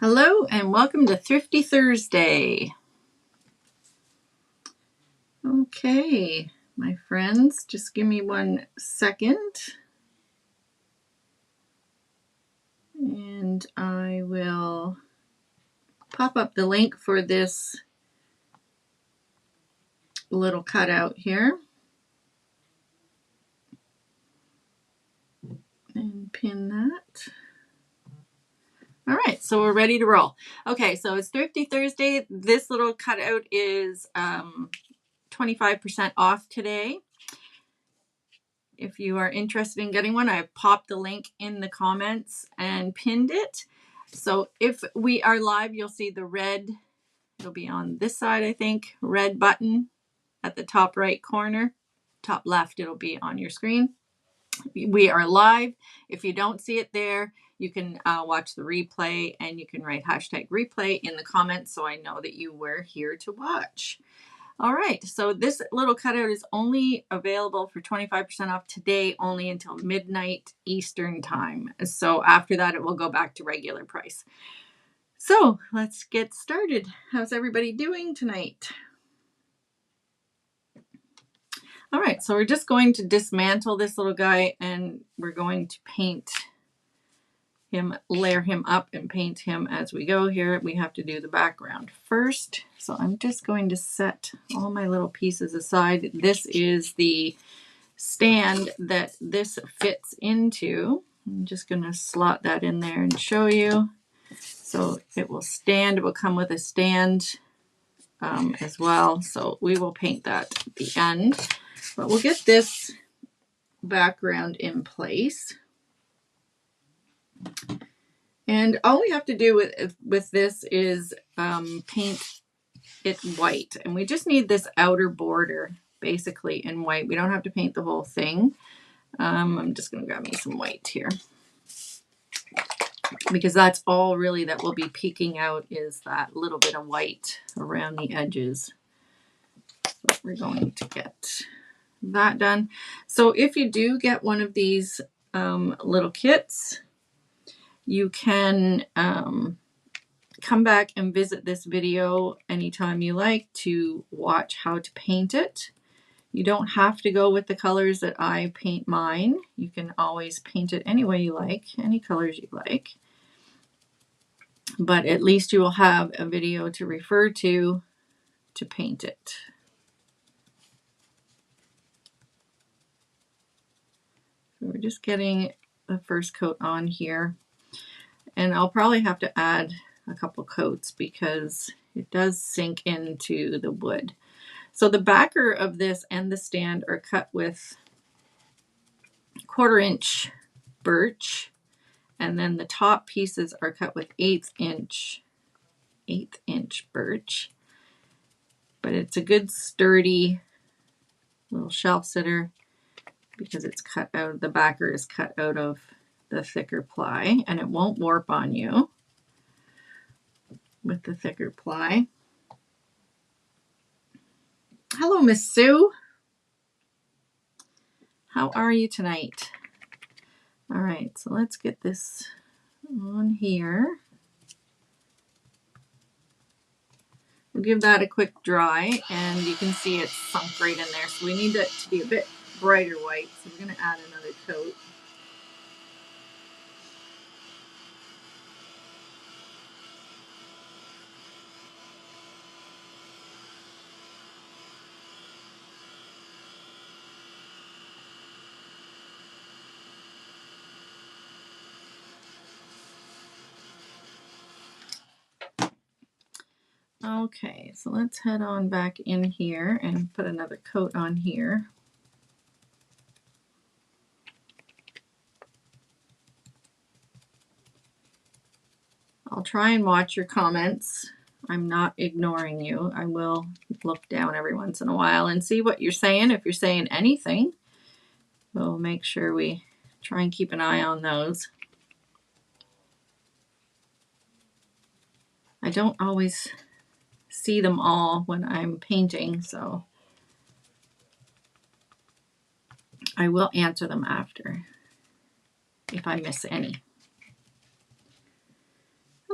Hello and welcome to Thrifty Thursday. Okay, my friends, just give me 1 second and I will pop up the link for this little cutout here and pin that. All right, so we're ready to roll. Okay, so it's Thrifty Thursday. This little cutout is 25% off today. If you are interested in getting one, I've popped the link in the comments and pinned it. So if we are live, you'll see the red, it'll be on this side, I think, red button at the top right corner. Top left, it'll be on your screen. We are live. If you don't see it there, you can watch the replay and you can write #replay in the comments so I know that you were here to watch. All right, so this little cutout is only available for 25% off today, only until midnight Eastern time. So after that, it will go back to regular price. So let's get started. How's everybody doing tonight? All right, so we're just going to dismantle this little guy and we're going to paint him, layer him up and paint him as we go here. We have to do the background first. So I'm just going to set all my little pieces aside. This is the stand that this fits into. I'm just going to slot that in there and show you. So it will stand, it will come with a stand as well. So we will paint that at the end, but we'll get this background in place. And all we have to do with this is paint it white. And we just need this outer border basically in white. We don't have to paint the whole thing. I'm just going to grab me some white here, because that's all really that will be peeking out is that little bit of white around the edges. So we're going to get that done. So if you do get one of these little kits, you can come back and visit this video anytime you like to watch how to paint it. You don't have to go with the colors that I paint mine. You can always paint it any way you like, any colors you like. But at least you will have a video to refer to paint it. So we're just getting the first coat on here. And I'll probably have to add a couple coats because it does sink into the wood. So the backer of this and the stand are cut with 1/4" birch, and then the top pieces are cut with 1/8" birch. But it's a good sturdy little shelf sitter because it's cut out, the backer is cut out of the thicker ply, and it won't warp on you with the thicker ply. Hello, Miss Sue. How are you tonight? All right, so let's get this on here. We'll give that a quick dry, and you can see it's sunk right in there. So we need it to be a bit brighter white, so we're going to add another coat. Okay, so let's head on back in here and put another coat on here. I'll try and watch your comments. I'm not ignoring you. I will look down every once in a while and see what you're saying. If you're saying anything, we'll make sure we try and keep an eye on those. I don't always see them all when I'm painting, so I will answer them after if I miss any.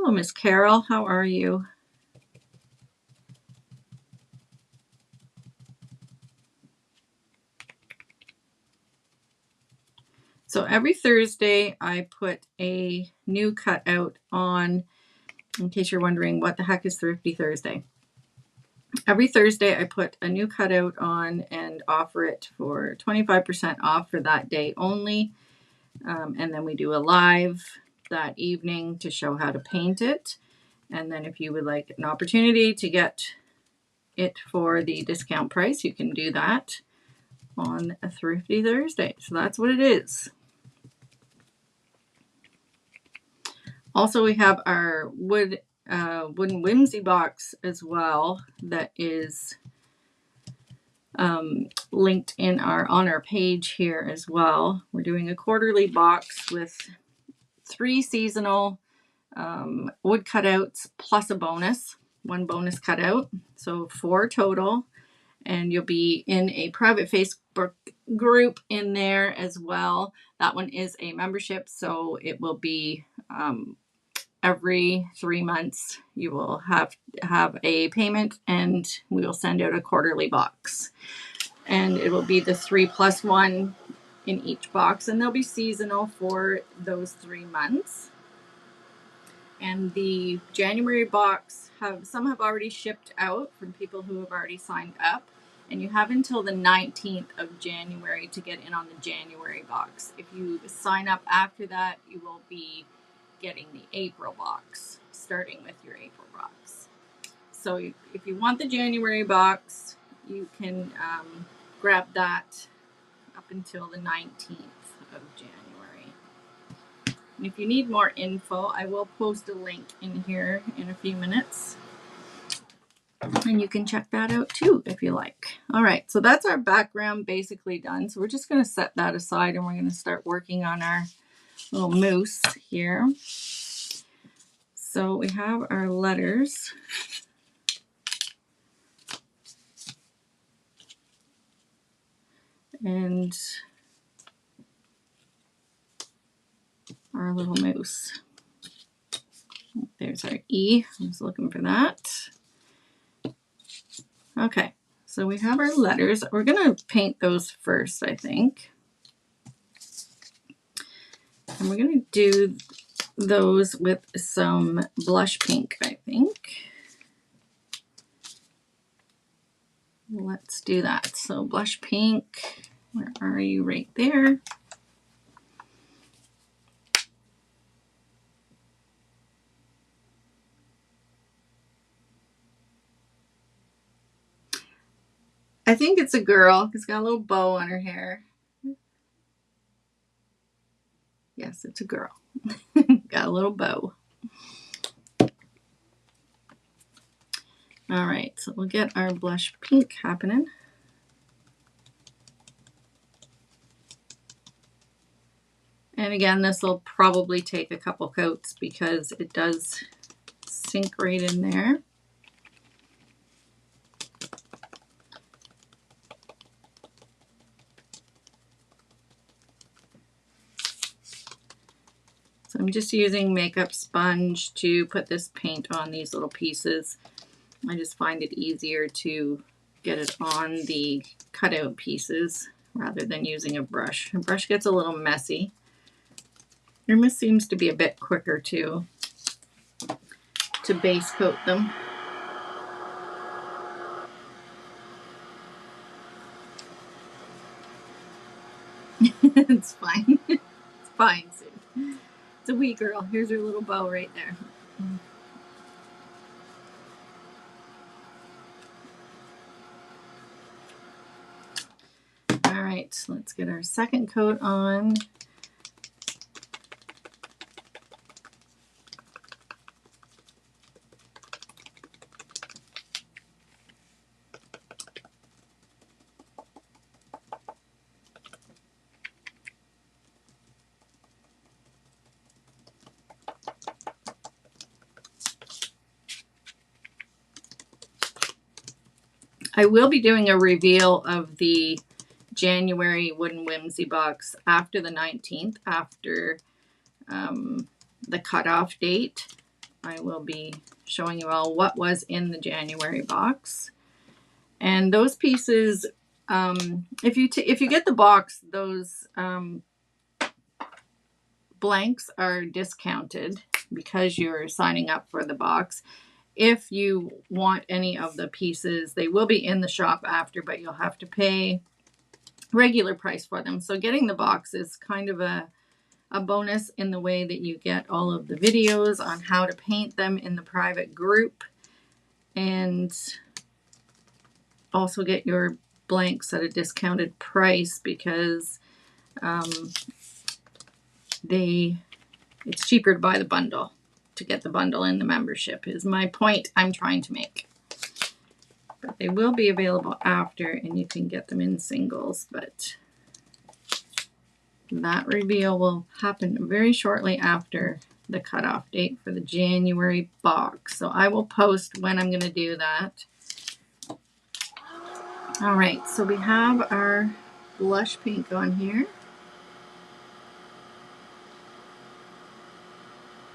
Hello, Miss Carol. How are you? So every Thursday I put a new cutout on, in case you're wondering what the heck is Thrifty Thursday. Every Thursday I put a new cutout on and offer it for 25% off for that day only. And then we do a live that evening to show how to paint it. And then if you would like an opportunity to get it for the discount price, you can do that on a Thrifty Thursday. So that's what it is. Also, we have our wooden whimsy box as well that is linked on our page here as well. We're doing a quarterly box with 3 seasonal wood cutouts plus a bonus, 1 bonus cutout, so 4 total. And you'll be in a private Facebook group in there as well. That one is a membership, so it will be every 3 months you will have a payment, and we will send out a quarterly box. And it will be the 3+1 in each box, and they'll be seasonal for those 3 months. And the January box some have already shipped out from people who have already signed up. And you have until the 19th of January to get in on the January box. If you sign up after that, you will be getting the April box, starting with your April box. So if you want the January box, you can grab that up until the 19th of January. And if you need more info, I will post a link in here in a few minutes. And you can check that out too if you like. All right, so that's our background basically done. So we're just going to set that aside and we're going to start working on our little moose here. So we have our letters. And our little moose. There's our E. I was looking for that. Okay, so we have our letters. We're going to paint those first, I think. And we're going to do those with some blush pink, I think. Let's do that. So blush pink, where are you? Right there. I think it's a girl. It's got a little bow on her hair. Yes, it's a girl. Got a little bow. All right, so we'll get our blush pink happening. And again, this will probably take a couple coats because it does sink right in there. So I'm just using makeup sponge to put this paint on these little pieces. I just find it easier to get it on the cutout pieces rather than using a brush. A brush gets a little messy. Your mist seems to be a bit quicker too to base coat them. It's fine. It's fine, Sue. It's a wee girl. Here's her little bow right there. All right, let's get our second coat on. I will be doing a reveal of the January Wooden Whimsy box after the 19th, after the cutoff date. I will be showing you all what was in the January box. And those pieces, if you get the box, those blanks are discounted because you're signing up for the box. If you want any of the pieces, they will be in the shop after, but you'll have to pay regular price for them. So getting the box is kind of a bonus in the way that you get all of the videos on how to paint them in the private group, and also get your blanks at a discounted price because it's cheaper to buy the bundle, to get the bundle in the membership, is my point I'm trying to make. But they will be available after, and you can get them in singles, but that reveal will happen very shortly after the cutoff date for the January box. So I will post when I'm going to do that. All right, so we have our blush pink on here.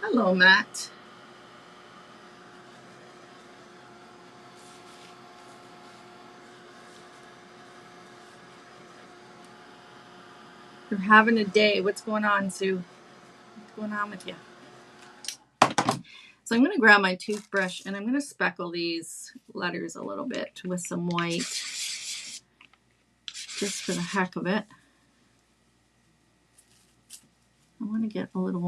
Hello, Matt. You're having a day. What's going on, Sue? What's going on with you? So I'm going to grab my toothbrush and I'm going to speckle these letters a little bit with some white, just for the heck of it. I want to get a little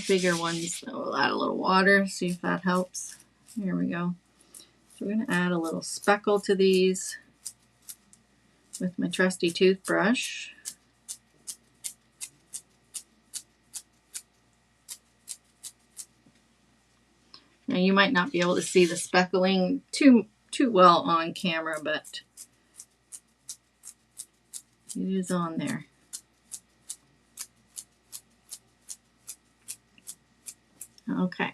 bigger ones. So we'll add a little water, see if that helps. Here we go. So we're going to add a little speckle to these with my trusty toothbrush. Now you might not be able to see the speckling too well on camera, but it is on there. Okay.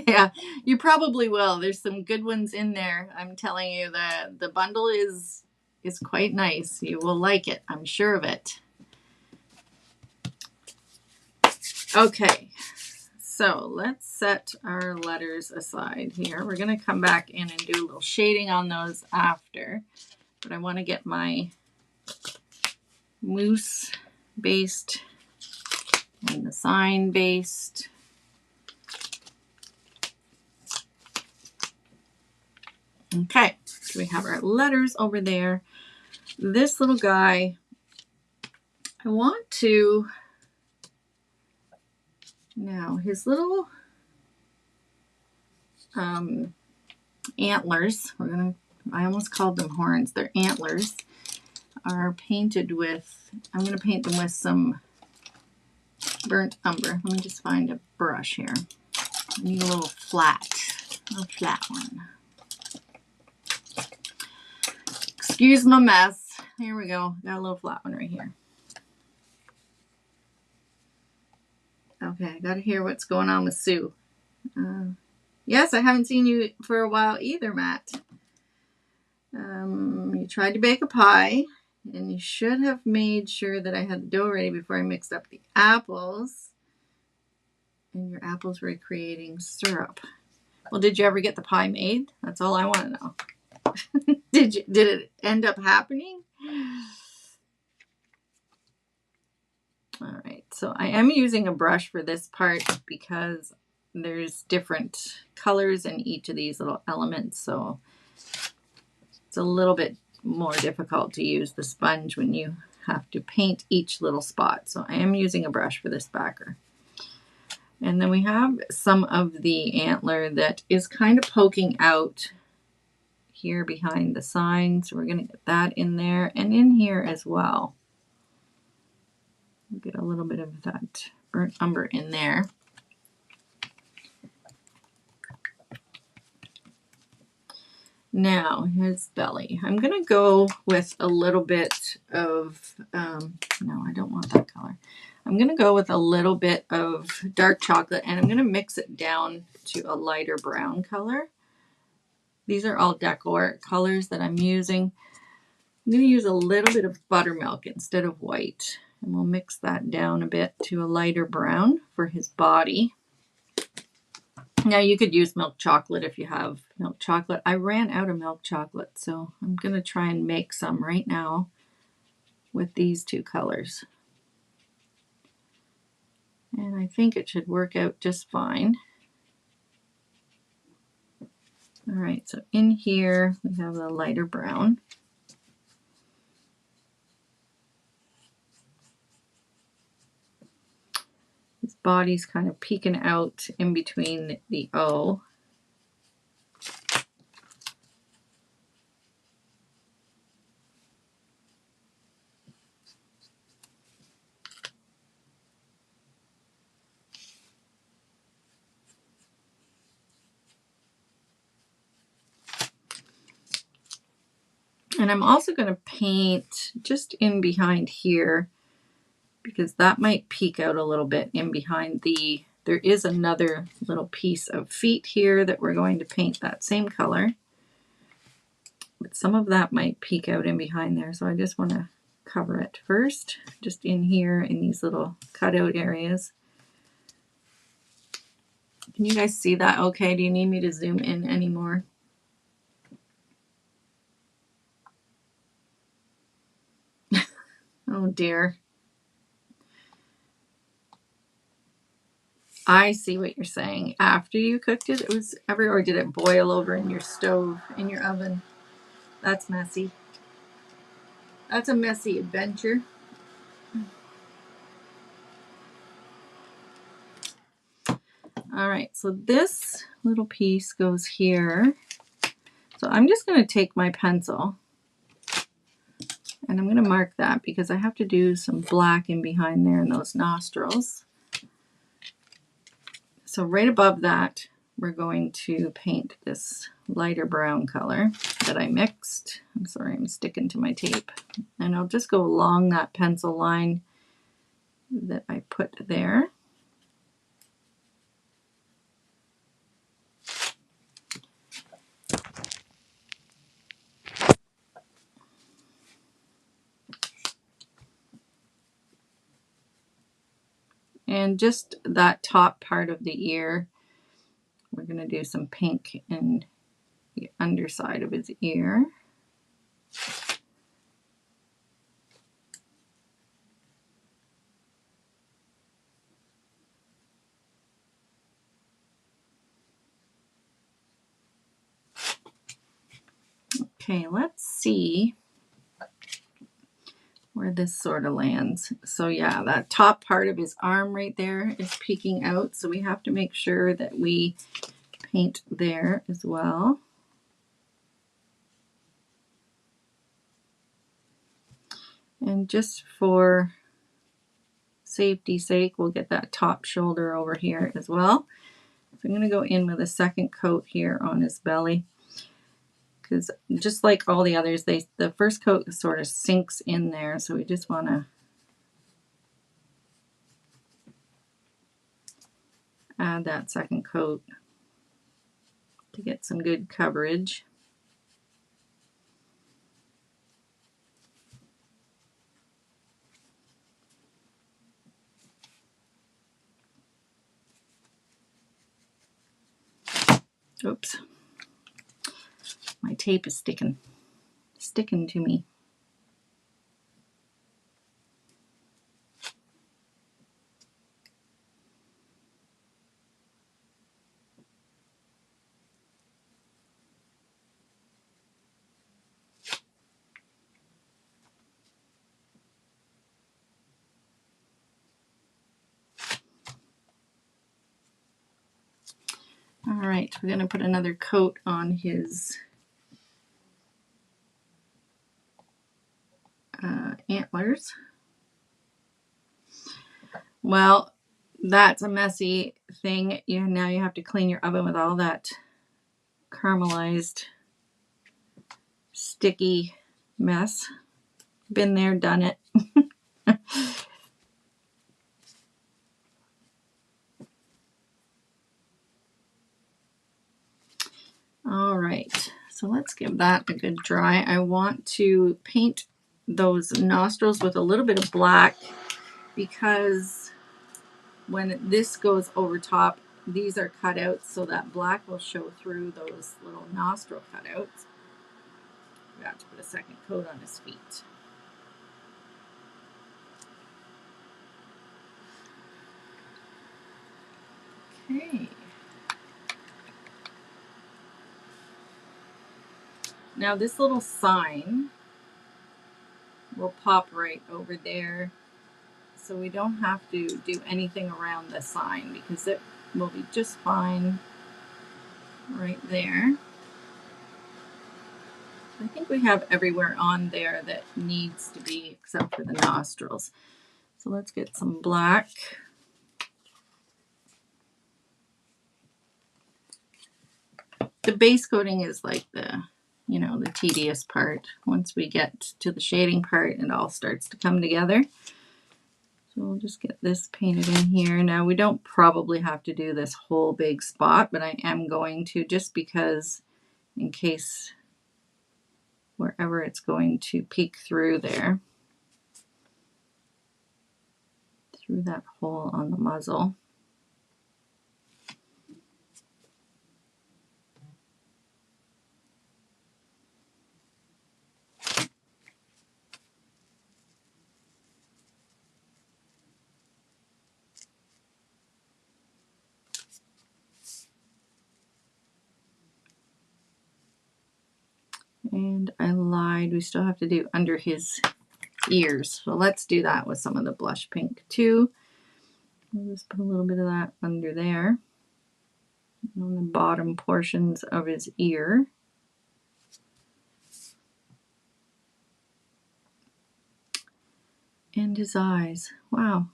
Yeah, you probably will. There's some good ones in there. I'm telling you, the bundle is quite nice. You will like it. I'm sure of it. Okay, so let's set our letters aside here. We're going to come back in and do a little shading on those after, but I want to get my mousse based and the sign based. Okay, so we have our letters over there. This little guy, I want to, now his little antlers, I almost called them horns, they're antlers, are painted with, I'm going to paint them with some burnt umber. Let me just find a brush here. I need a little flat one. Excuse my mess. Here we go. Got a little flat one right here. Okay, I got to hear what's going on with Sue. Yes, I haven't seen you for a while either, Matt. You tried to bake a pie, and you should have made sure that I had the dough ready before I mixed up the apples. And your apples were creating syrup. Well, did you ever get the pie made? That's all I want to know. Did it end up happening? All right, so I am using a brush for this part because there's different colors in each of these little elements, so it's a little bit more difficult to use the sponge when you have to paint each little spot. So I am using a brush for this backer. And then we have some of the antler that is kind of poking out here behind the sign. So we're going to get that in there and in here as well. We'll get a little bit of that burnt umber in there. Now, his belly. I'm going to go with a little bit of, no, I don't want that color. I'm going to go with a little bit of dark chocolate, and I'm going to mix it down to a lighter brown color. These are all decor colors that I'm using. I'm going to use a little bit of buttermilk instead of white. And we'll mix that down a bit to a lighter brown for his body. Now you could use milk chocolate if you have milk chocolate. I ran out of milk chocolate, so I'm going to try and make some right now with these two colors. And I think it should work out just fine. All right, so in here we have the lighter brown. His body's kind of peeking out in between the O. And I'm also going to paint just in behind here because that might peek out a little bit in behind the, there is another little piece of feet here that we're going to paint that same color. But some of that might peek out in behind there, so I just want to cover it first, just in here in these little cutout areas. Can you guys see that okay? Do you need me to zoom in anymore? Oh dear. I see what you're saying. After you cooked it, it was everywhere. Or did it boil over in your stove, in your oven? That's messy. That's a messy adventure. All right, so this little piece goes here. So I'm just going to take my pencil and I'm going to mark that because I have to do some black in behind there in those nostrils. So right above that, we're going to paint this lighter brown color that I mixed. I'm sorry, I'm sticking to my tape. And I'll just go along that pencil line that I put there. And just that top part of the ear, we're going to do some pink in the underside of his ear. Okay, let's see where this sort of lands. So yeah, that top part of his arm right there is peeking out. So we have to make sure that we paint there as well. And just for safety's sake, we'll get that top shoulder over here as well. So I'm going to go in with a second coat here on his belly. Because just like all the others, the first coat sort of sinks in there. So we just want to add that second coat to get some good coverage. Oops. My tape is sticking to me. All right, we're going to put another coat on his antlers. Well, that's a messy thing. Now you have to clean your oven with all that caramelized, sticky mess. Been there, done it. All right. So let's give that a good dry. I want to paint those nostrils with a little bit of black because when this goes over top, these are cut out so that black will show through those little nostril cutouts. We got to put a second coat on his feet. Okay. Now this little sign will pop right over there, so we don't have to do anything around the sign because it will be just fine right there. I think we have everywhere on there that needs to be except for the nostrils. So let's get some black. The base coating is like the, you know, the tedious part. Once we get to the shading part, it all starts to come together. So we'll just get this painted in here. Now we don't probably have to do this whole big spot, but I am going to, just because in case wherever it's going to peek through there, through that hole on the muzzle. And I lied, we still have to do under his ears. So let's do that with some of the blush pink too. We'll just put a little bit of that under there on the bottom portions of his ear. And his eyes. Wow,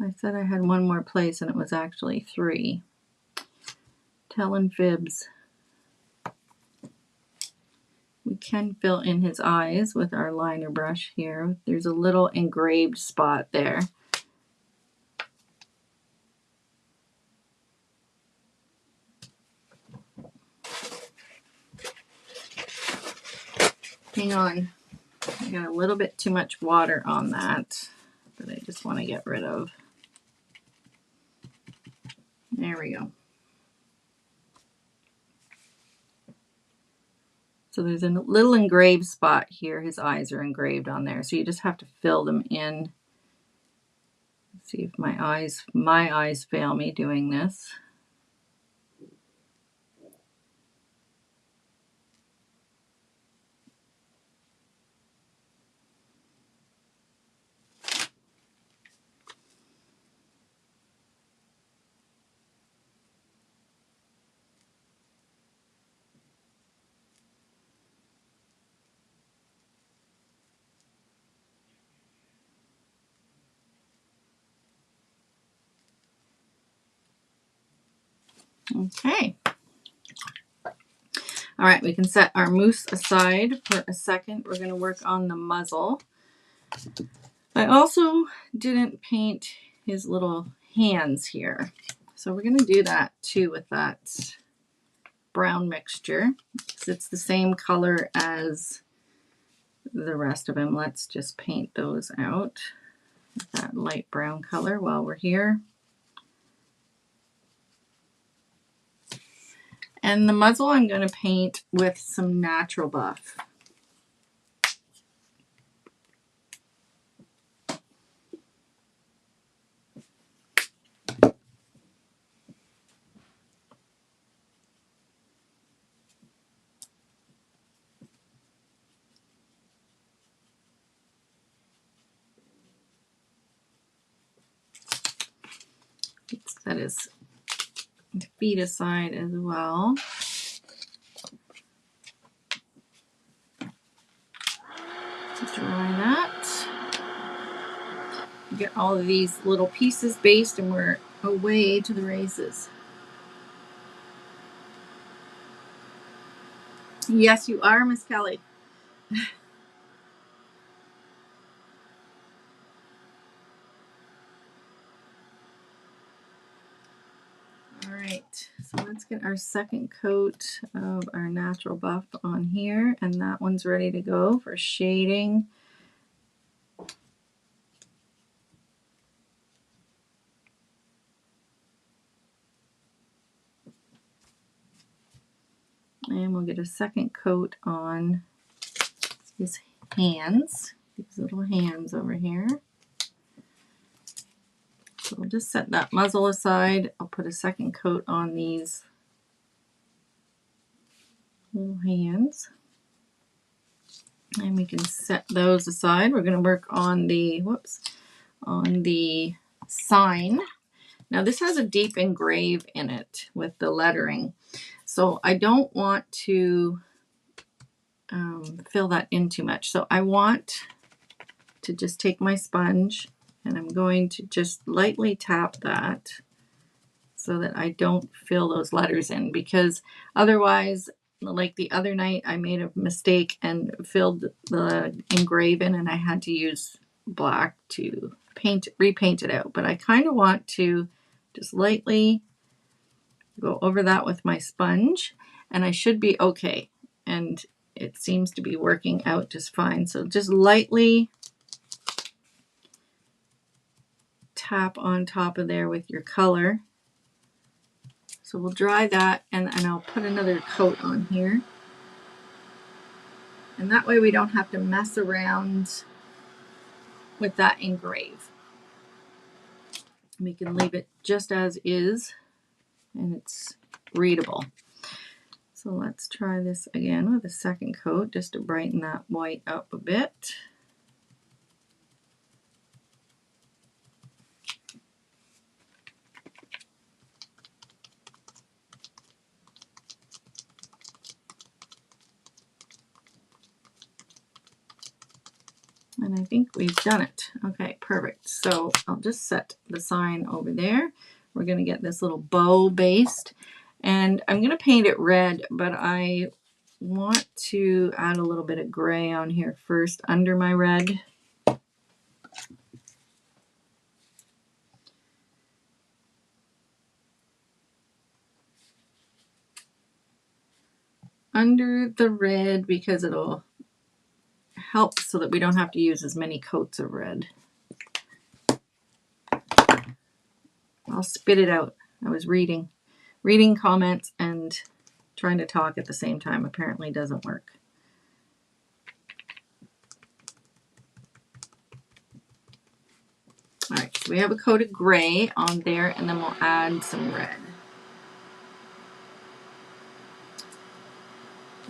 I said I had one more place and it was actually 3. Telling fibs. We can fill in his eyes with our liner brush here. There's a little engraved spot there. Hang on, I got a little bit too much water on that that I just want to get rid of. There we go. So there's a little engraved spot here. His eyes are engraved on there. So you just have to fill them in. Let's see if my eyes fail me doing this. Okay. All right, we can set our mousse aside for a second. We're going to work on the muzzle. I also didn't paint his little hands here. So we're going to do that too with that brown mixture. So it's the same color as the rest of him. Let's just paint those out with that light brown color while we're here. And the muzzle I'm going to paint with some natural buff. Set his feet aside as well. Dry that. Get all of these little pieces based and we're away to the races. Yes, you are, Miss Kelly. All right, so let's get our second coat of our natural buff on here, and that one's ready to go for shading. And we'll get a second coat on his hands, these little hands over here. So we'll just set that muzzle aside. I'll put a second coat on these little hands. And we can set those aside. We're going to work on the, on the sign. Now this has a deep engrave in it with the lettering. So I don't want to fill that in too much. So I want to just take my sponge and I'm going to just lightly tap that so that I don't fill those letters in, because otherwise, like the other night, I made a mistake and filled the engrave in and I had to use black to repaint it out. But I kind of want to just lightly go over that with my sponge and I should be okay. And it seems to be working out just fine. So just lightly tap on top of there with your color. So we'll dry that and I'll put another coat on here. And that way we don't have to mess around with that engrave. We can leave it just as is and it's readable. So let's try this again with a second coat just to brighten that white up a bit. And I think we've done it. Okay, perfect. So I'll just set the sign over there. We're going to get this little bow based. And I'm going to paint it red, but I want to add a little bit of gray on here first under my red. Under the red, because it'll help so that we don't have to use as many coats of red. I'll spit it out. I was reading comments and trying to talk at the same time apparently doesn't work. All right, so we have a coat of gray on there and then we'll add some red.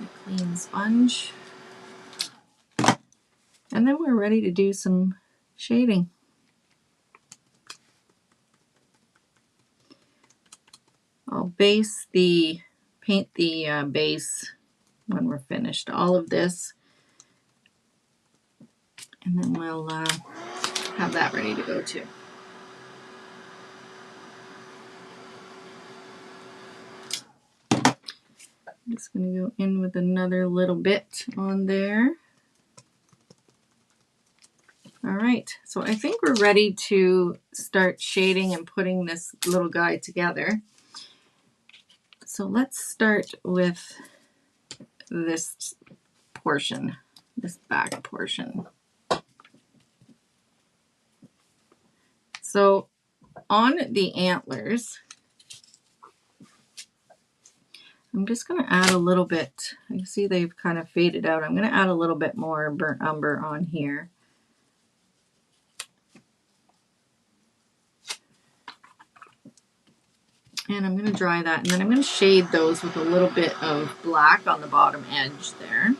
A clean sponge. And then we're ready to do some shading. I'll paint the base when we're finished all of this. And then we'll have that ready to go too. I'm just going to go in with another little bit on there. All right, so I think we're ready to start shading and putting this little guy together. So let's start with this portion, this back portion. So on the antlers, I'm just going to add a little bit. You see they've kind of faded out. I'm going to add a little bit more burnt umber on here. And I'm going to dry that, and then I'm going to shade those with a little bit of black on the bottom edge there.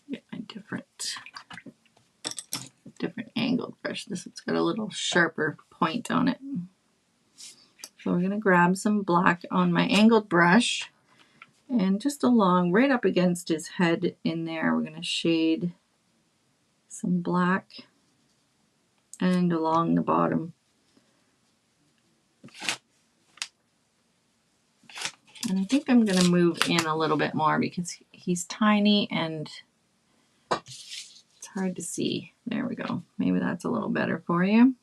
Get my different angled brush. This one's got a little sharper point on it. So we're going to grab some black on my angled brush. And just along, right up against his head in there, we're going to shade some black and along the bottom. And I think I'm going to move in a little bit more because he's tiny and it's hard to see. There we go. Maybe that's a little better for you.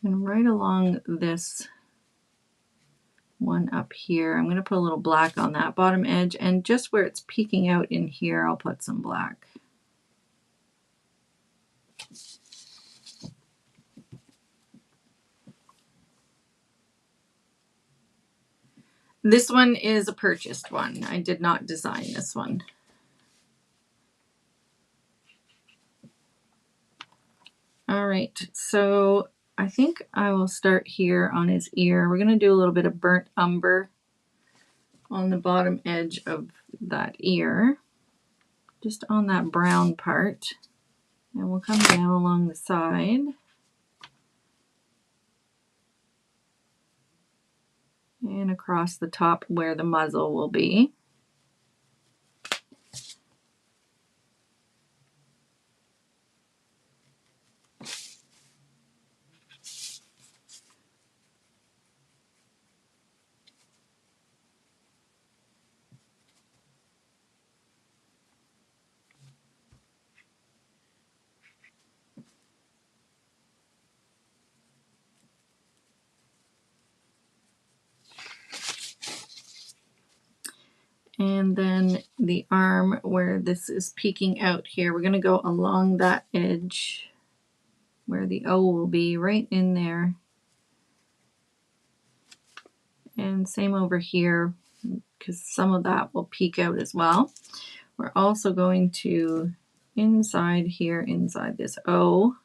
And right along this one up here, I'm going to put a little black on that bottom edge, and just where it's peeking out in here, I'll put some black. This one is a purchased one. I did not design this one. All right, so I think I will start here on his ear. We're going to do a little bit of burnt umber on the bottom edge of that ear, just on that brown part. And we'll come down along the side. And across the top where the muzzle will be. And then the arm where this is peeking out here, we're going to go along that edge where the O will be, right in there. And same over here, because some of that will peek out as well. We're also going to, inside here, inside this O,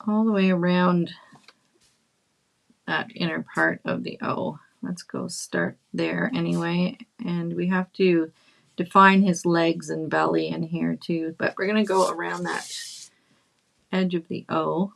all the way around that inner part of the O. Let's go start there anyway. And we have to define his legs and belly in here too. But we're going to go around that edge of the O.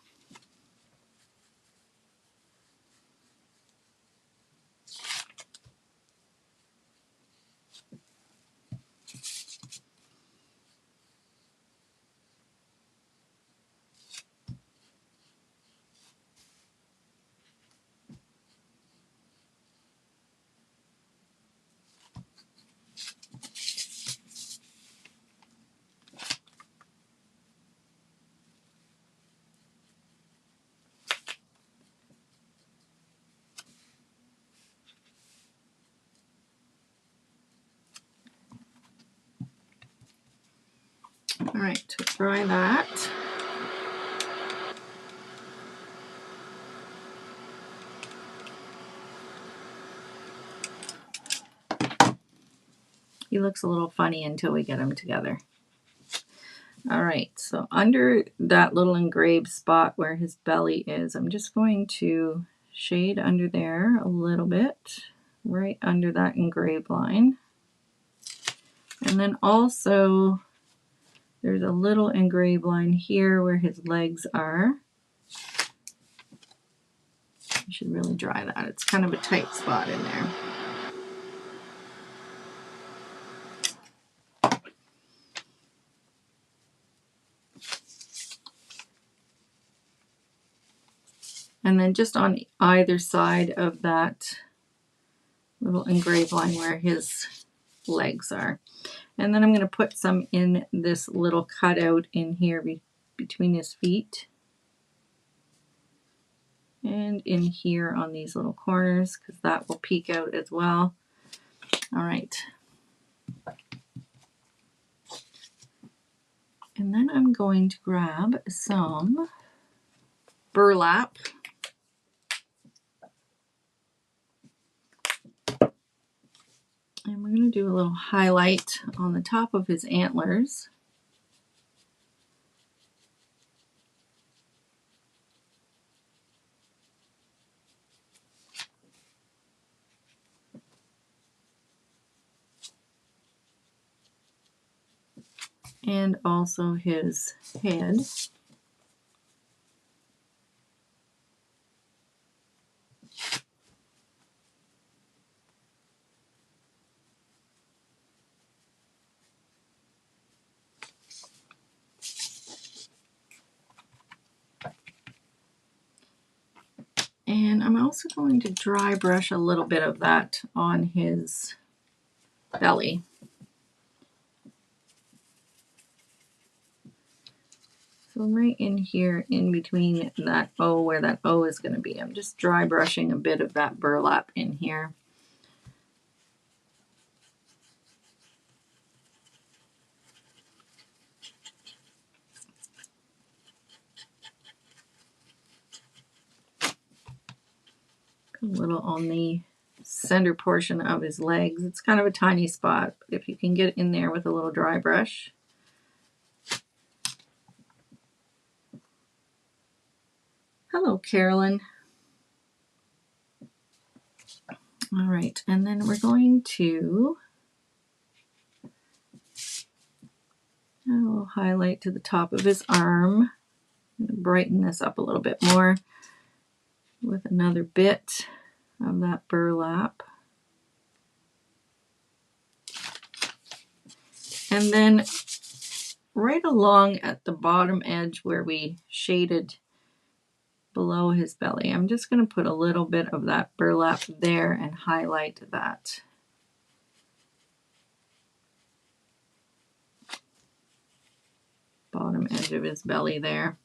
All right, try that. He looks a little funny until we get him together. All right, so under that little engraved spot where his belly is, I'm just going to shade under there a little bit, right under that engraved line. And then also there's a little engraved line here where his legs are. You should really dry that. It's kind of a tight spot in there. And then just on either side of that little engraved line where his legs are. And then I'm going to put some in this little cutout in here between his feet. And in here on these little corners, because that will peek out as well. All right. And then I'm going to grab some burlap. And we're going to do a little highlight on the top of his antlers. And also his head. And I'm also going to dry brush a little bit of that on his belly. So right in here, in between that O, where that O is going to be, I'm just dry brushing a bit of that burlap in here. A little on the center portion of his legs. It's kind of a tiny spot, but if you can get in there with a little dry brush. Hello, Carolyn. All right, and then we're going to highlight to the top of his arm. I'm going to brighten this up a little bit more with another bit of that burlap. And then right along at the bottom edge where we shaded below his belly, I'm just going to put a little bit of that burlap there and highlight that. Bottom edge of his belly there.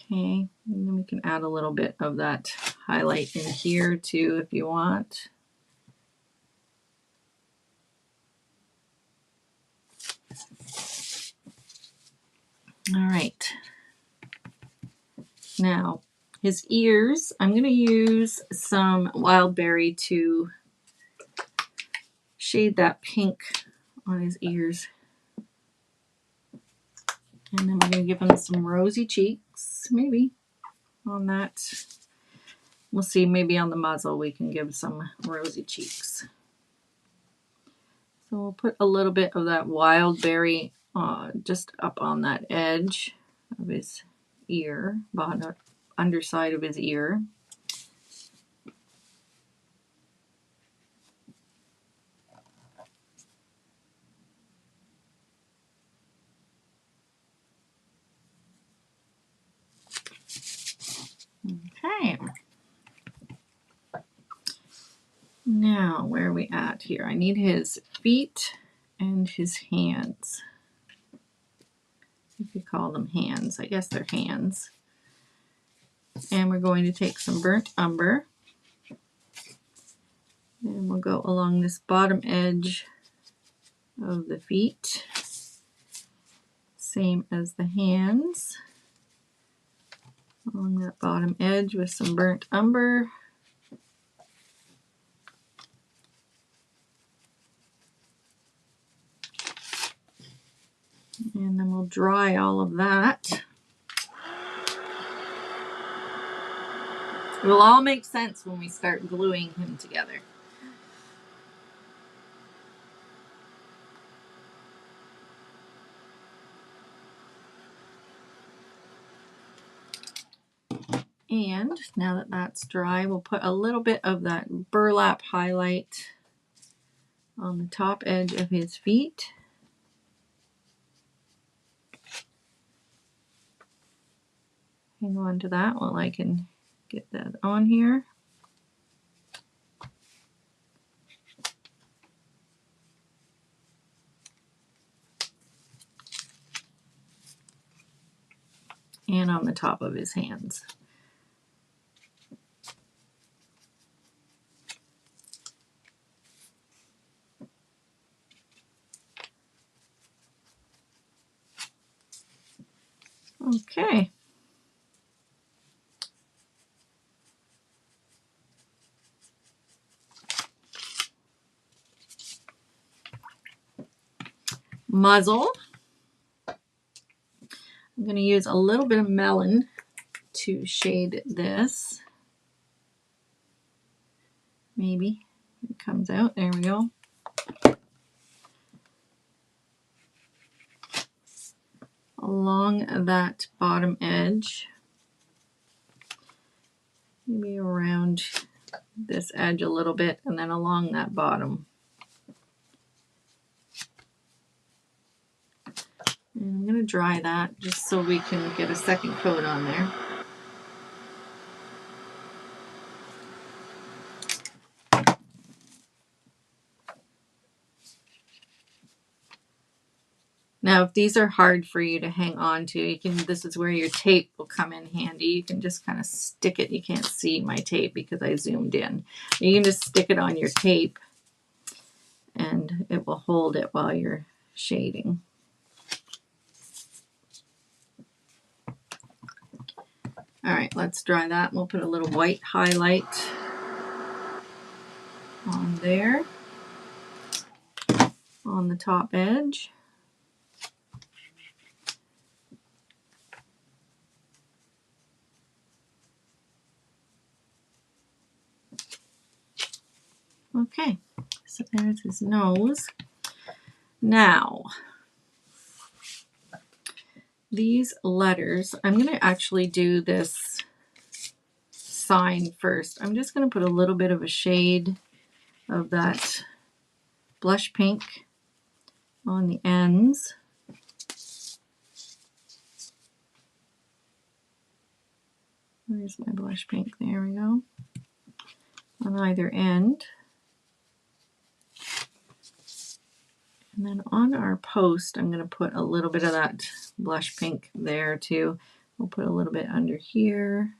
Okay, and then we can add a little bit of that highlight in here too if you want. All right. Now, his ears, I'm going to use some wild berry to shade that pink on his ears. And then we're going to give him some rosy cheeks, maybe, on that. We'll see, maybe on the muzzle we can give some rosy cheeks. So we'll put a little bit of that wild berry just up on that edge of his ear, bottom, underside of his ear. Okay. Now, where are we at here? I need his feet and his hands. If you call them hands, I guess they're hands. And we're going to take some burnt umber. And we'll go along this bottom edge of the feet. Same as the hands. Along that bottom edge with some burnt umber. And then we'll dry all of that. It will all make sense when we start gluing him together. And now that that's dry, we'll put a little bit of that burlap highlight on the top edge of his feet. Hang on to that while I can get that on here. And on the top of his hands. Okay. Muzzle. I'm going to use a little bit of melon to shade this. Maybe it comes out. There we go. Along that bottom edge. Maybe around this edge a little bit and then along that bottom. And I'm going to dry that just so we can get a second coat on there. Now, if these are hard for you to hang on to, you can, this is where your tape will come in handy. You can just kind of stick it. You can't see my tape because I zoomed in. You can just stick it on your tape and it will hold it while you're shading. All right, let's dry that. We'll put a little white highlight on there, on the top edge. Okay, so there's his nose. Now, these letters, I'm going to actually do this sign first. I'm just going to put a little bit of a shade of that blush pink on the ends. Where's my blush pink? There we go. On either end. And then on our post, I'm going to put a little bit of that blush pink there too. We'll put a little bit under here.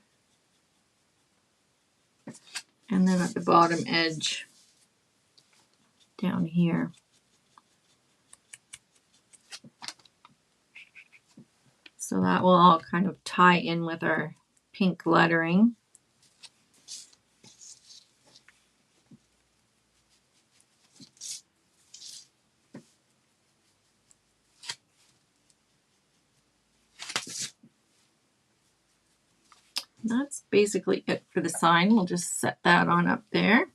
And then at the bottom edge down here. So that will all kind of tie in with our pink lettering. That's basically it for the sign. We'll just set that on up there.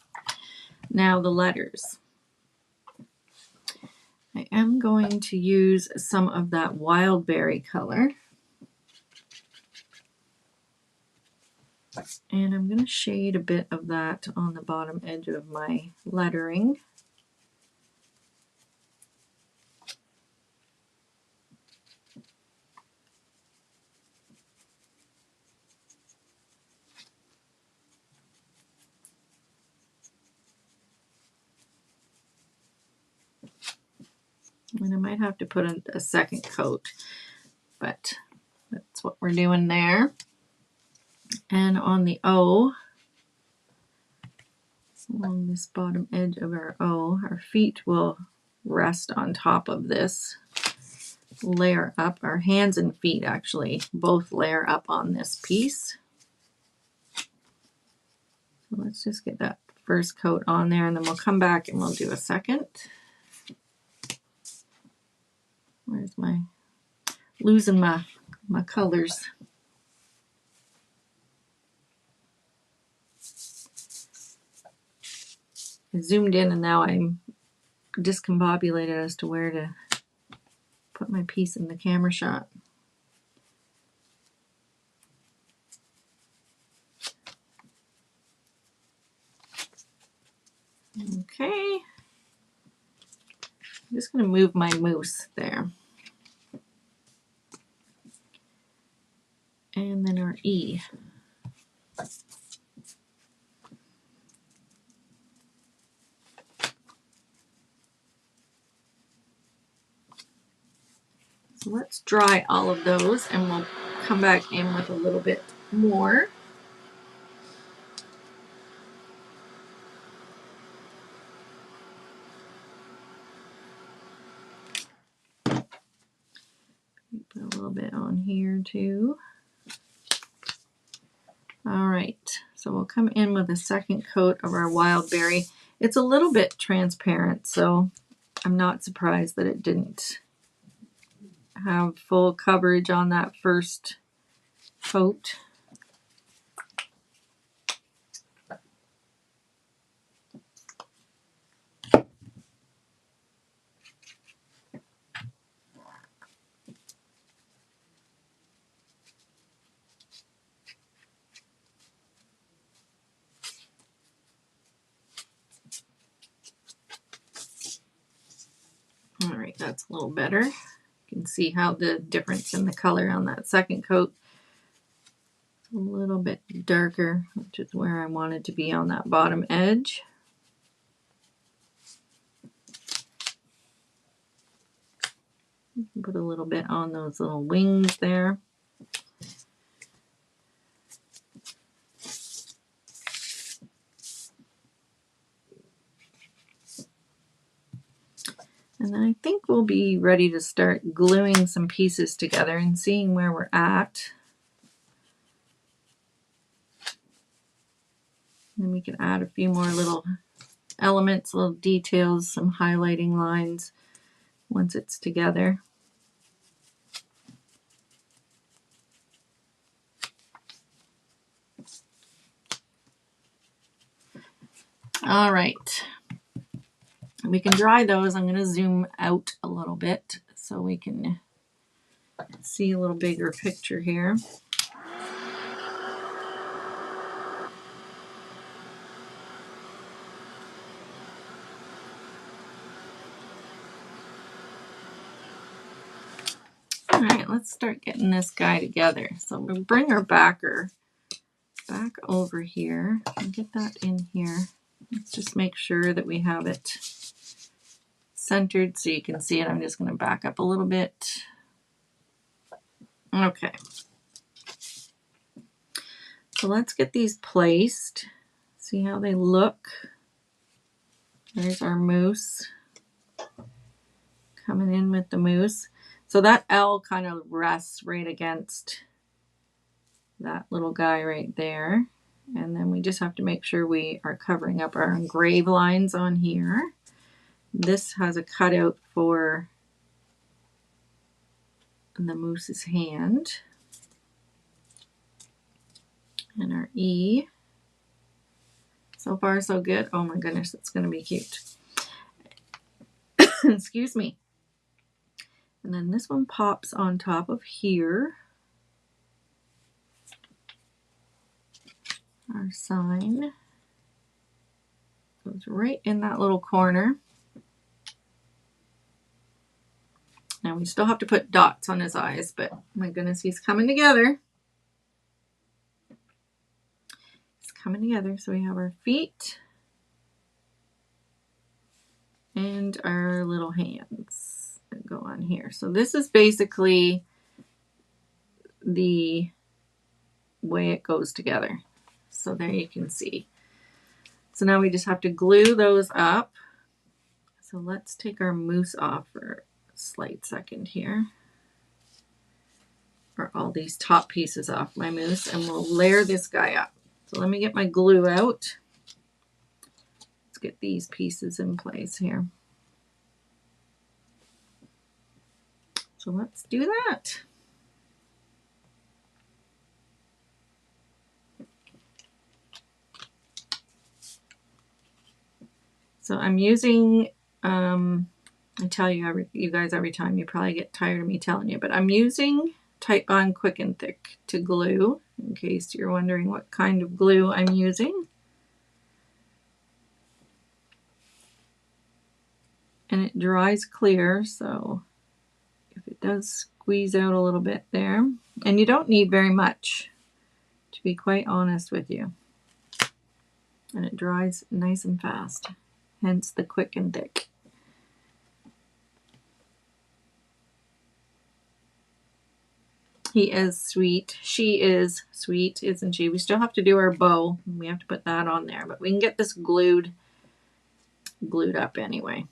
Now the letters. I am going to use some of that wild berry color. And I'm going to shade a bit of that on the bottom edge of my lettering. And I might have to put a second coat, but that's what we're doing there. And on the O, along this bottom edge of our O, our feet will rest on top of this, layer up. Our hands and feet actually both layer up on this piece. So let's just get that first coat on there, and then we'll come back and we'll do a second. Where's my, losing my colors. I zoomed in and now I'm discombobulated as to where to put my piece in the camera shot. Okay. I'm just going to move my moose there. And then our E. So let's dry all of those and we'll come back in with a little bit more. Put a little bit on here too. All right, so we'll come in with a second coat of our wild berry. It's a little bit transparent, so I'm not surprised that it didn't have full coverage on that first coat. All right, that's a little better. You can see how the difference in the color on that second coat is a little bit darker, which is where I wanted to be on that bottom edge. Put a little bit on those little wings there. And then I think we'll be ready to start gluing some pieces together and seeing where we're at. And then we can add a few more little elements, little details, some highlighting lines once it's together. All right. We can dry those. I'm going to zoom out a little bit so we can see a little bigger picture here. All right, let's start getting this guy together. So we'll bring our backer back over here and get that in here. Let's just make sure that we have it centered so you can see it. I'm just going to back up a little bit. Okay. So let's get these placed. See how they look. There's our moose coming in with the moose. So that L kind of rests right against that little guy right there. And then we just have to make sure we are covering up our engrave lines on here. This has a cutout for the moose's hand. And our E. So far so good. Oh my goodness, it's going to be cute. Excuse me. And then this one pops on top of here. Our sign goes right in that little corner. Now we still have to put dots on his eyes, but my goodness, he's coming together. It's coming together. So we have our feet and our little hands that go on here. So this is basically the way it goes together. So there you can see. So now we just have to glue those up. So let's take our moose off for a slight second here. Or all these top pieces off my moose, and we'll layer this guy up. So let me get my glue out. Let's get these pieces in place here. So let's do that. So I'm using, I tell you, you guys every time, you probably get tired of me telling you, but I'm using Titebond Quick and Thick to glue, in case you're wondering what kind of glue I'm using. And it dries clear, so if it does squeeze out a little bit there, and you don't need very much, to be quite honest with you. And it dries nice and fast, hence the quick and thick. He is sweet. She is sweet, isn't she? We still have to do our bow. We have to put that on there, but we can get this glued up anyway.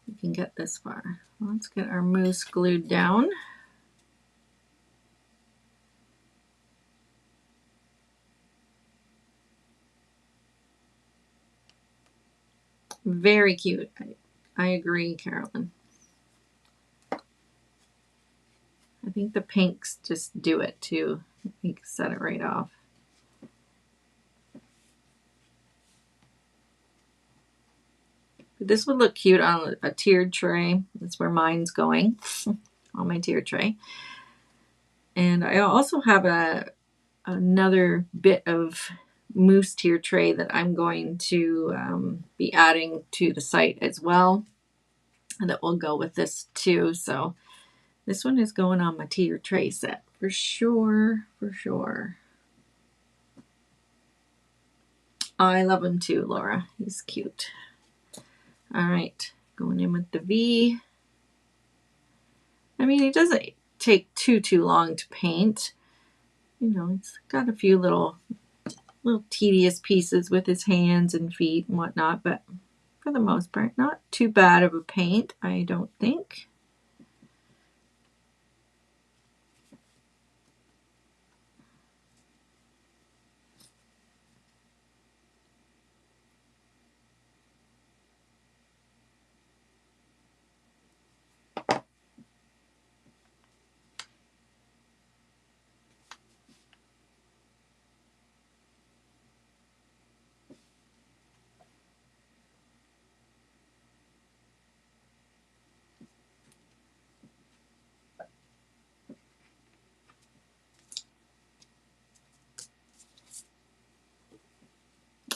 We can get this far. Let's get our moose glued down. Very cute. I agree, Carolyn. I think the pinks just do it too. You can set it right off. But this would look cute on a tiered tray. That's where mine's going, on my tiered tray. And I also have another bit of moose tier tray that I'm going to be adding to the site as well. that will go with this too. So this one is going on my tier tray set for sure, for sure. I love him too, Laura. He's cute. All right, going in with the V. I mean, it doesn't take too long to paint. You know, it's got a few little tedious pieces with his hands and feet and whatnot, but for the most part, not too bad of a paint, I don't think.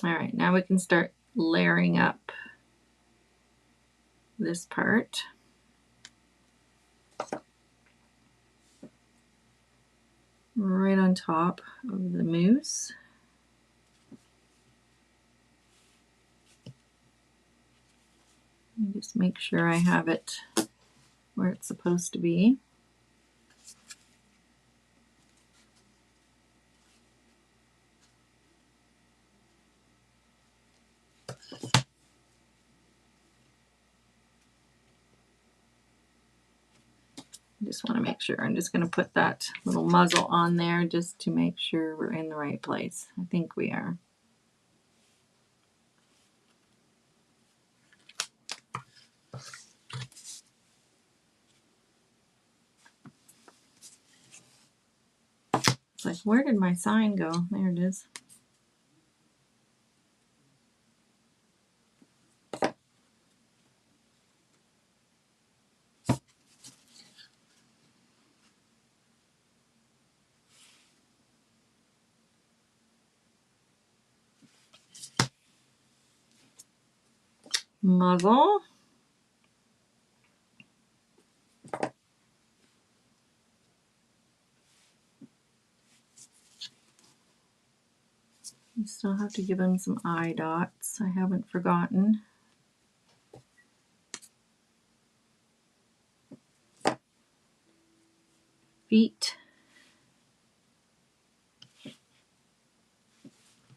All right, now we can start layering up this part. Right on top of the moose. Just make sure I have it where it's supposed to be. Just want to make sure. I'm just going to put that little muzzle on there just to make sure we're in the right place. I think we are. It's like, where did my sign go? There it is. Muzzle. You still have to give him some eye dots. I haven't forgotten. Feet.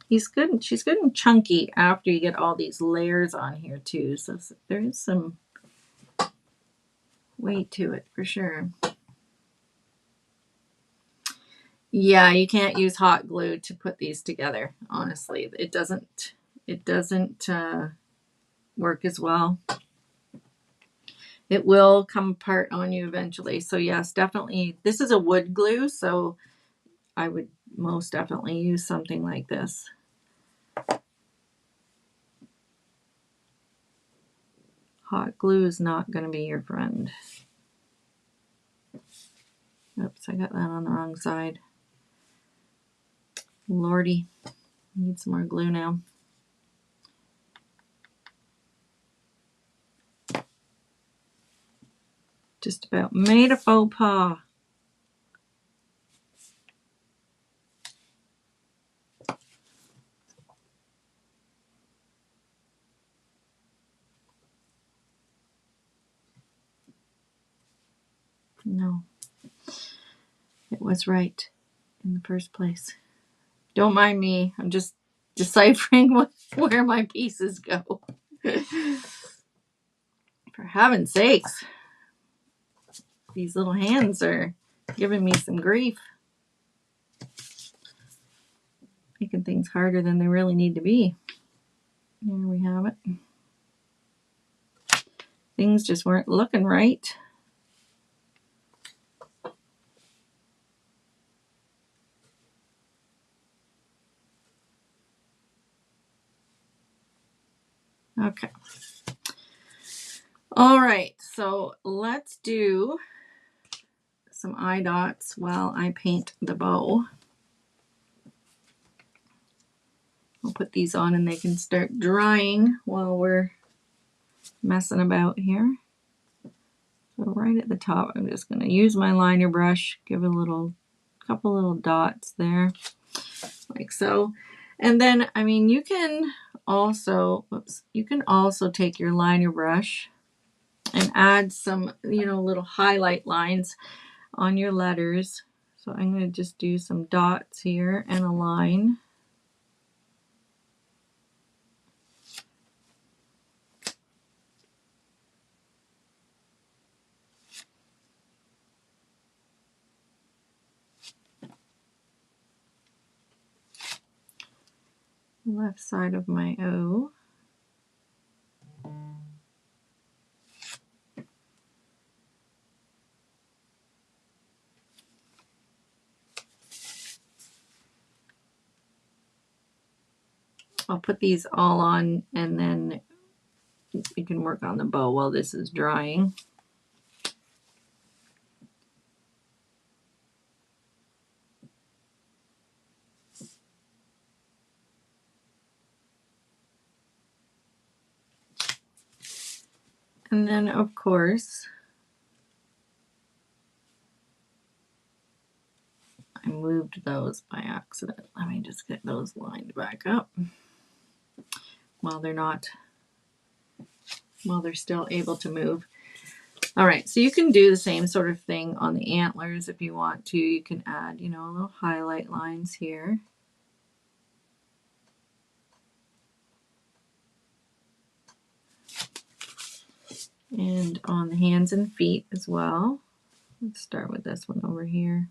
He's good. She's good and chunky after you get all these layers on here too. So there is some weight to it for sure. Yeah, you can't use hot glue to put these together. Honestly, it doesn't work as well. It will come apart on you eventually. So yes, definitely. This is a wood glue, so I would most definitely use something like this. Hot glue is not going to be your friend. Oops, I got that on the wrong side. Lordy, need some more glue now. Just about made a faux pas. No, it was right in the first place. Don't mind me. I'm just deciphering where my pieces go. For heaven's sakes. These little hands are giving me some grief. Making things harder than they really need to be. There we have it. Things just weren't looking right. Okay. All right, so let's do some eye dots while I paint the bow. I'll put these on and they can start drying while we're messing about here. So right at the top, I'm just going to use my liner brush, give a couple little dots there, like so. And then, I mean, you can also, take your liner brush and add some, little highlight lines on your letters. So I'm going to just do some dots here and a line. Left side of my O. I'll put these all on and then you can work on the bow while this is drying. And then, of course, I moved those by accident. Let me just get those lined back up while they're still able to move. All right, so you can do the same sort of thing on the antlers if you want to. You can add, little highlight lines here. And on the hands and feet as well. Let's start with this one over here.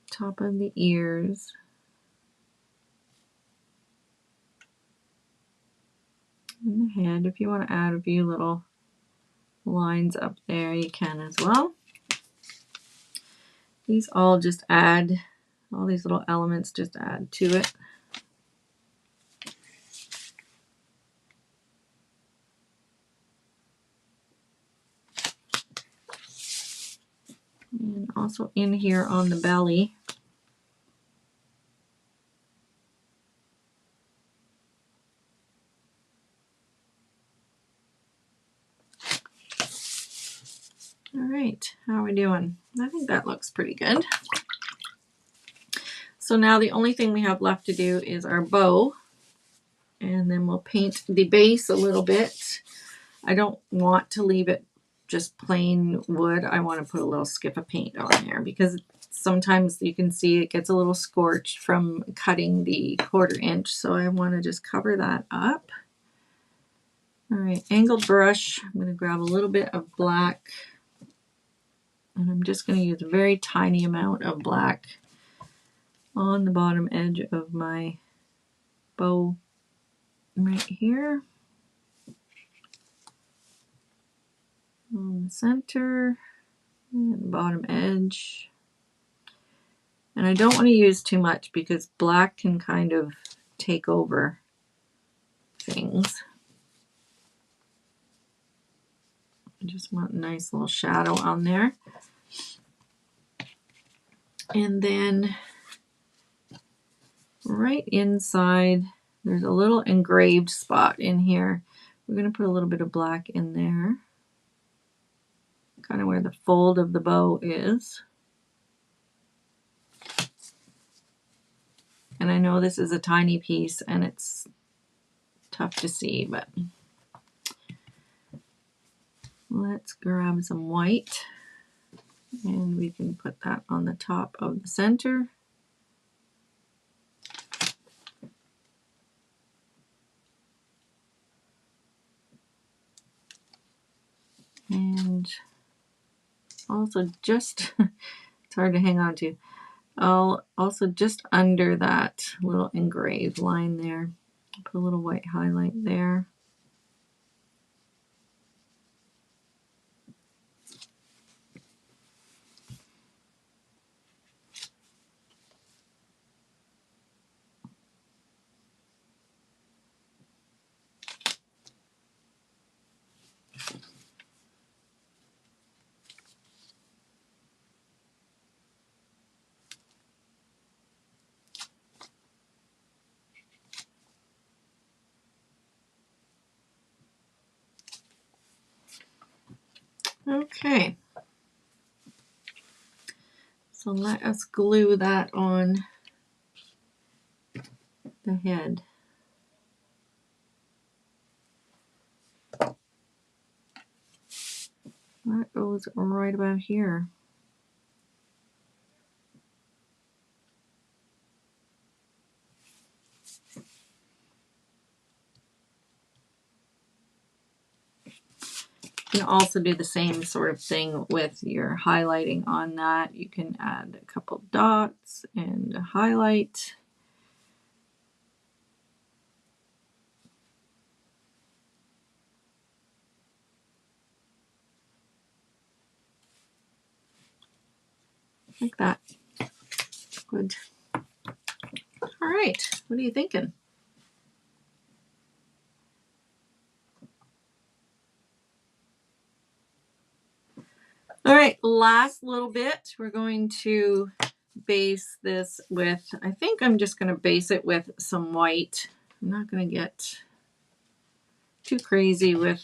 Top of the ears. And the head. If you want to add a few little lines up there, you can as well. These all just add, all these little elements just add to it. And also in here on the belly. All right, how are we doing? I think that looks pretty good. So now the only thing we have left to do is our bow. And then we'll paint the base a little bit. I don't want to leave it just plain wood. I want to put a little skip of paint on there because sometimes you can see it gets a little scorched from cutting the 1/4 inch. So I want to just cover that up. All right, angled brush. I'm going to grab a little bit of black. And I'm just going to use a very tiny amount of black on the bottom edge of my bow right here. On the center and the bottom edge. And I don't want to use too much because black can kind of take over things. I just want a nice little shadow on there. And then right inside, there's a little engraved spot in here. We're going to put a little bit of black in there. Kind of where the fold of the bow is. And I know this is a tiny piece and it's tough to see, but let's grab some white and we can put that on the top of the center. And also just, it's hard to hang on to. I'll also just under that little engraved line there, put a little white highlight there. Okay. So let us glue that on the head. That goes right about here. You can also do the same sort of thing with your highlighting on that. You can add a couple dots and highlight. Like that. Good. All right. What are you thinking? All right. Last little bit. We're going to base this with, I think I'm just going to base it with some white. I'm not going to get too crazy with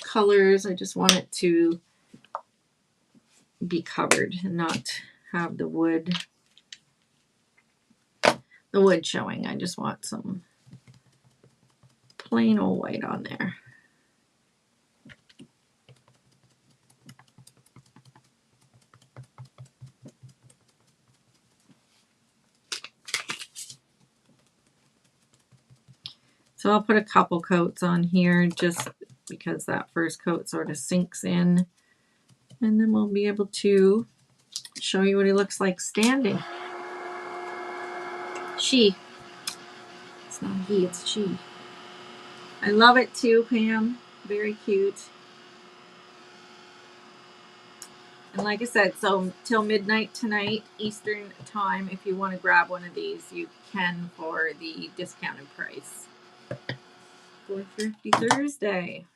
colors. I just want it to be covered and not have the wood showing. I just want some plain old white on there. So I'll put a couple coats on here just because that first coat sort of sinks in. And then we'll be able to show you what he looks like standing. She. It's not he, it's she. I love it too, Pam. Very cute. And like I said, so till midnight tonight, Eastern time, if you want to grab one of these, you can for the discounted price. For Thrifty Thursday.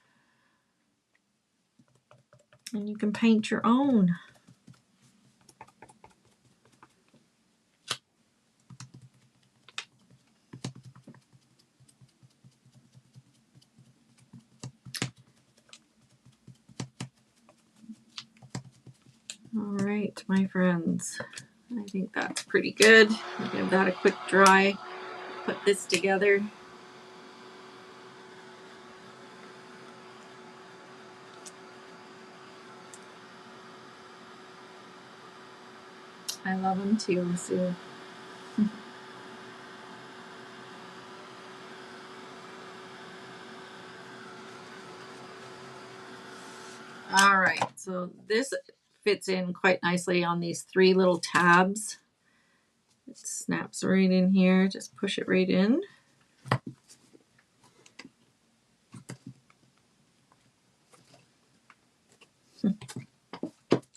And you can paint your own. All right, my friends. I think that's pretty good. I'll give that a quick dry. Put this together. I love them too, Sue. All right, so this fits in quite nicely on these three little tabs. It snaps right in here. Just push it right in.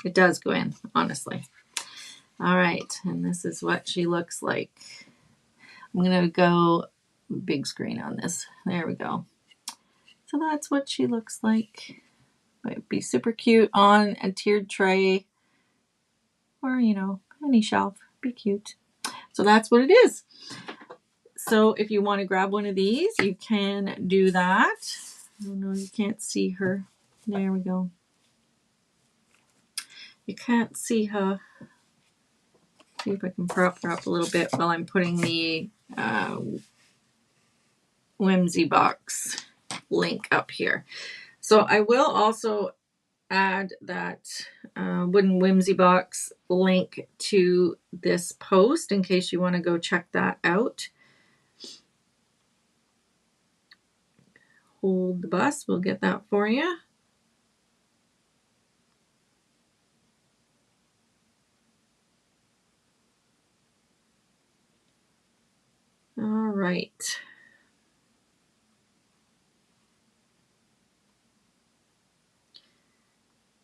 It does go in, honestly. All right, and this is what she looks like. I'm going to go big screen on this. There we go. So that's what she looks like. It'd be super cute on a tiered tray or, you know, any shelf. Be cute. So that's what it is. So if you want to grab one of these, you can do that. Oh no, you can't see her. There we go. You can't see her. See if I can prop her up a little bit while I'm putting the Whimsy box link up here. So I will also add that wooden Whimsy box link to this post in case you want to go check that out. Hold the bus, we'll get that for you. All right.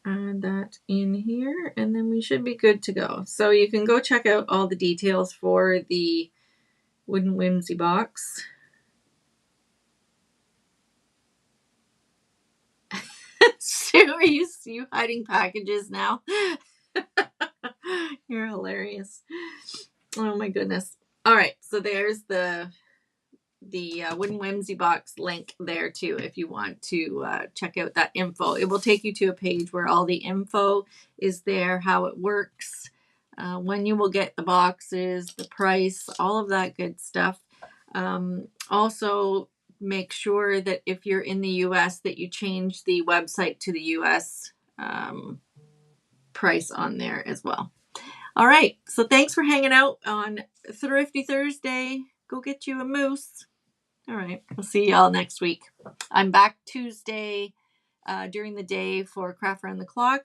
Add that in here and then we should be good to go. So you can go check out all the details for the wooden Whimsy box. Sue, are you hiding packages now? You're hilarious. Oh my goodness. All right, so there's the Wooden Whimsy box link there too if you want to check out that info. It will take you to a page where all the info is there, how it works, when you will get the boxes, the price, all of that good stuff. Also, make sure that if you're in the US that you change the website to the US price on there as well. All right, so thanks for hanging out on Thrifty Thursday. Go get you a moose. All right, we'll see y'all next week. I'm back Tuesday during the day for Craft Around the Clock.